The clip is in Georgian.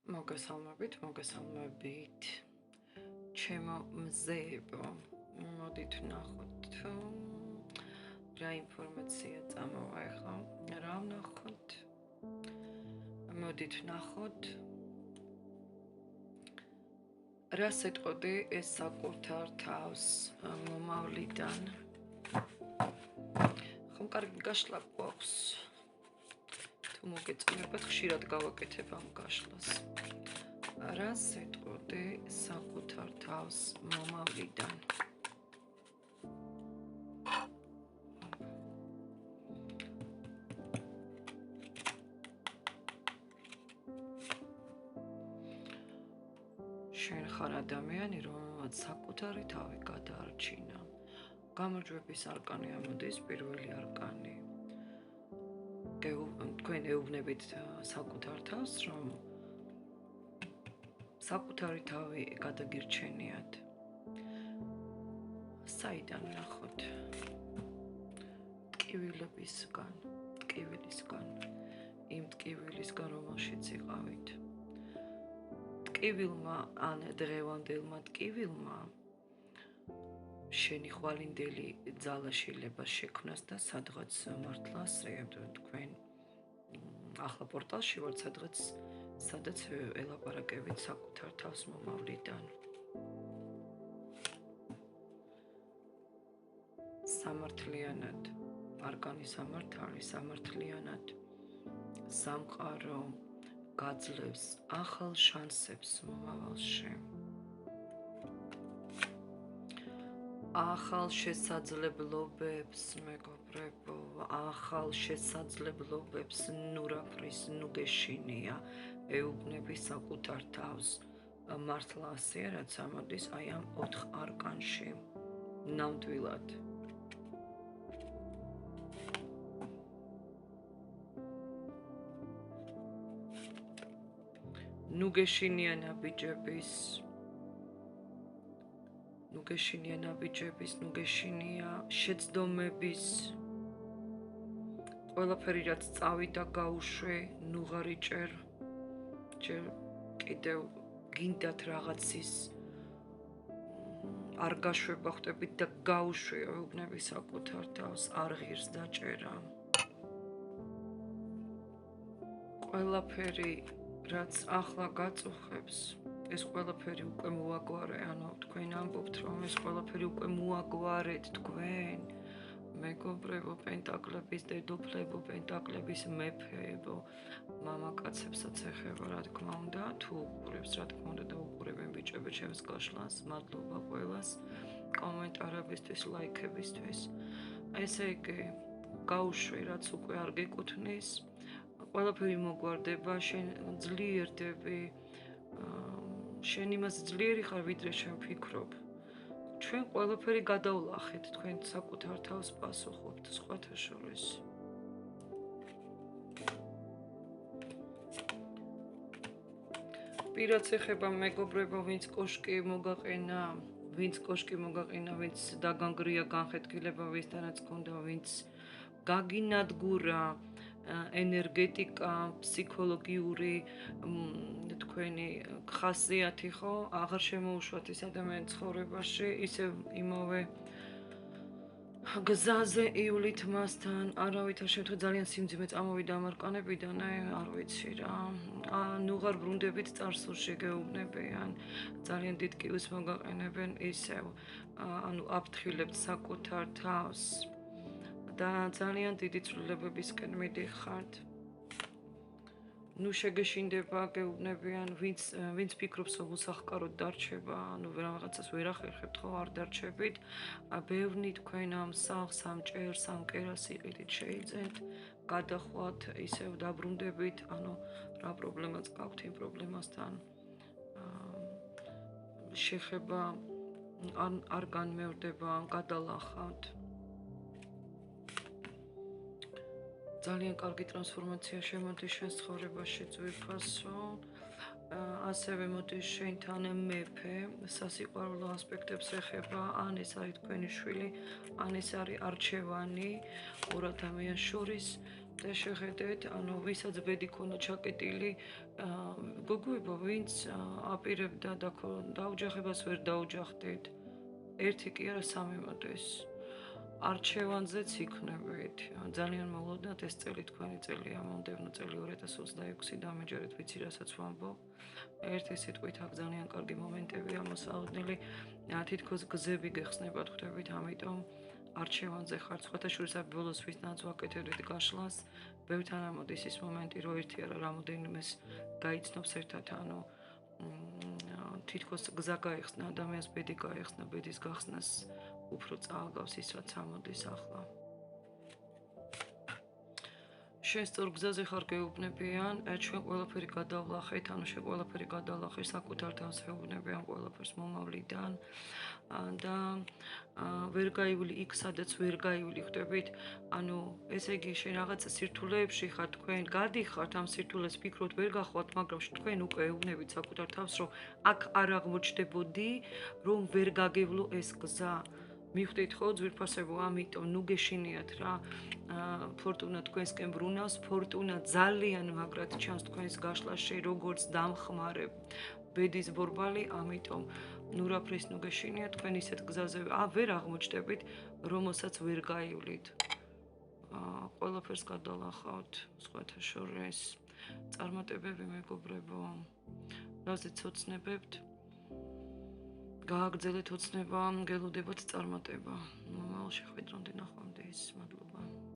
მოგესალმებით. ჩემო მზეებო, მოდით ვნახოთ თუ რა ინფორმაცია წამოვა ახლა. რა ვნახოთ? მოდით ვნახოთ. რას ეტყოდი ეს საკუთარ თავს მომავლიდან? ხომ კარგი გაშლა გვაქვს? თუ მოგეწონებათ, ხშირად გავაკეთებ ამ გაშლას. რას ეტყოდი საკუთარ თავს მომავლიდან? შენ ხარ ადამიანი, რომელმაც საკუთარი თავი გადაარჩინა. გამარჯვების არკანი ამოდის, პირველი არკანი. თქვენ ეუბნებით საკუთარ თავს, რომ საკუთარი თავი გადაგირჩენიათ. საიდან ვნახოთ? ტკივილისგან, იმ ტკივილისგან, რომელშიც იყავით. ტკივილმა ან დღევანდელმა ტკივილმა შენი ხვალინდელი ძალა შეიძლება შექმნას და სადღაც მართლაც თქვენ ახლა პორტალში ვართ, სადაც ელაპარაკებით საკუთარ თავს მომავლიდან. სამართლიანად, არკანი სამართალი, სამართლიანად სამყარო გაძლევს ახალ შანსებს მომავალში. ახალ შესაძლებლობებს, მეგობრებო, ახალ შესაძლებლობებს ნურაფრის ნუგეშინია, ეუბნები საკუთარ თავს. მართლა ასეა, რაც ამოდის აი ამ 4 არკანში. ნამდვილად. ნუგეშინია ნაბიჯების, ნუგეშინია შეცდომების, ყველაფერი რაც წავიდა გაუშვე, ნუღარი ჯერ კიდევ გინდათ რაღაცის არ გაშვება ხტებით და გაუშვე, ეუბნები საკუთარ თავს, არ ღირს დაჭერა. ყველაფერი რაც ახლა გაწუხებს, ეს ყველაფერი უკვე მოაგვარე, ანუ თქვენ ამბობთ, რომ ეს ყველაფერი უკვე მოაგვარეთ თქვენ, მეგობრებო, პენტაკლების დედოფლებო, პენტაკლების მეფეებო, მამაკაცებსაც ეხება, რა თქმა უნდა, თუ უყურებს, რა თქმა უნდა და უყურებენ ბიჭები ჩემს გაშლას, მადლობა ყველას, კომენტარებისთვის, ლაიქებისთვის. ესე იგი, გაუშვი, რაც უკვე არ გეკუთვნის, ყველაფერი მოგვარდება, შენ ძლიერდები, შენ იმას ძლიერი ხარ, ვიდრე შენ ფიქრობ. ჩვენ ყველაფერი გადავლახეთ, თქვენ საკუთარ თავს პასუხობთ, სხვათა შორის. პირაც ეხება, მეგობრებო, ვინც კოშკი მოგაყენა, ვინც დაგანგრია განხეთქილება, ვისთანაც გქონდა, ვინც გაგინადგურა ენერგეტიკა, ფსიქოლოგიური თქვენი ხასიათი, ხო, აღარ შემოუშვათ ეს ადამიანი ცხოვრებაში, ისევ იმავე გზაზე ივლით მასთან, არავითარ შემთხვევაში ძალიან სიმძიმე წამოვიდა ამ არკანებიდან, არ ვიცი რა. ნუღარ ბრუნდებით წარსულში გეუბნებიან, ძალიან დიდ კივის მოგაყენებენ ისევ, ანუ აფრთხილებთ საკუთარ თავს. და ძალიან დიდი ცვლილებებისკენ მიდიხართ. შეგეშინდება, გეუბნებიან, ვინც ფიქრობს, რომ უსახკაროდ დარჩება, რაღაცას ვერ ახერხებთ, ხო, არ დარჩებით. ბევრი თქვენ ამ სახლს, ამ ჭერს, ამ კერას იყიდით, შეიძენთ, გადახვათ, ისევ დაბრუნდებით, რა პრობლემაც გაქვთ იმ პრობლემასთან. შეხება არ განმეორდება, გადალახავთ. ძალიან კარგი ტრანსფორმაცია შემოდის შენ ცხოვრებაში, ძვირფასო. ასევე მოდის შენთან მეფე, სასიყვარულო ასპექტებს ეხება, ან ეს არის თქვენი შვილი, ან ეს არის არჩევანი ორ ადამიანს შორის. და შეხედეთ, ანუ ვისაც ბედი ქონდა ჩაკეტილი, გოგოებო, ვინც აპირებდა და დაუჯახებას ვერ დაუჯახდით. ერთი კი არა, სამი მოდეს. არჩევანზეც იქნებით. ძალიან მოლოდნათ ეს წელი თქვენი წელია, მომდევნო წელი 2026 დამეჯერეთ, ვიცი რასაც ვამბობ. ერთი სიტყვით აქ ძალიან კარგი მომენტებია მოსალოდნელი, თითქოს გზები გეხსნებათ ხვდებით, ამიტომ არჩევანზე ხართ, სხვათა შორის აქ ბოლოს ვისთანაც ვაკეთებდით გაშლას, ბევრთან ამოდის ის მომენტი, რომ ერთი არა რამოდენიმეს გაიცნობს ერთად, ანუ თითქოს გზა გაიხსნა ადამიანს, ბედი გაიხსნა, ბედის გახსნას უფრო წააგავს ის, რაც ამოდის ახლა. შენ სწორ გზაზე ხარ გეუბნებიან, ჩვენ ყველაფერი გადავლახეთ, ანუ შენ ყველაფერი გადავლახე, საკუთარ თავს ეუბნები ამ ყველაფერს მომავლიდან და ვერ გაივლი იქ, სადაც ვერ გაივლი, ხვდებით? ანუ ესე იგი შენ რაღაცა სირთულეებში ხარ, თქვენ გადიხართ ამ სირთულეს, ფიქრობთ ვერ გახლავთ, მაგრამ თქვენ უკვე ეუბნებით საკუთარ თავს, რომ აქ არ აღმოჩნდებოდი, რომ ვერ გაგევლო ეს გზა. მიხვდით ხო ძვირფასებო, ამიტომ ნუ გეშინიათ რა. ფორტუნა თქვენსკენ ბრუნავს, ფორტუნა ძალიან მაგრად ჩანს თქვენს გაშლაში, როგორც დამხმარე ბედის ბორბალი, ამიტომ ნუ რაფრის ნუ გეშინიათ, თქვენ ისეთ გზაზე ვერ აღმოჩნდებით, რომელსაც ვერ გაივლით. ყველაფერს გადალახავთ, სხვათა შორის. წარმატებები მეგობრებო, რაზეც ოცნებებთ, გააგრძელეთ ოცნება, გელოდებათ წარმატება. მომავალში ხვედრამდე ნახვამდის, მადლობა.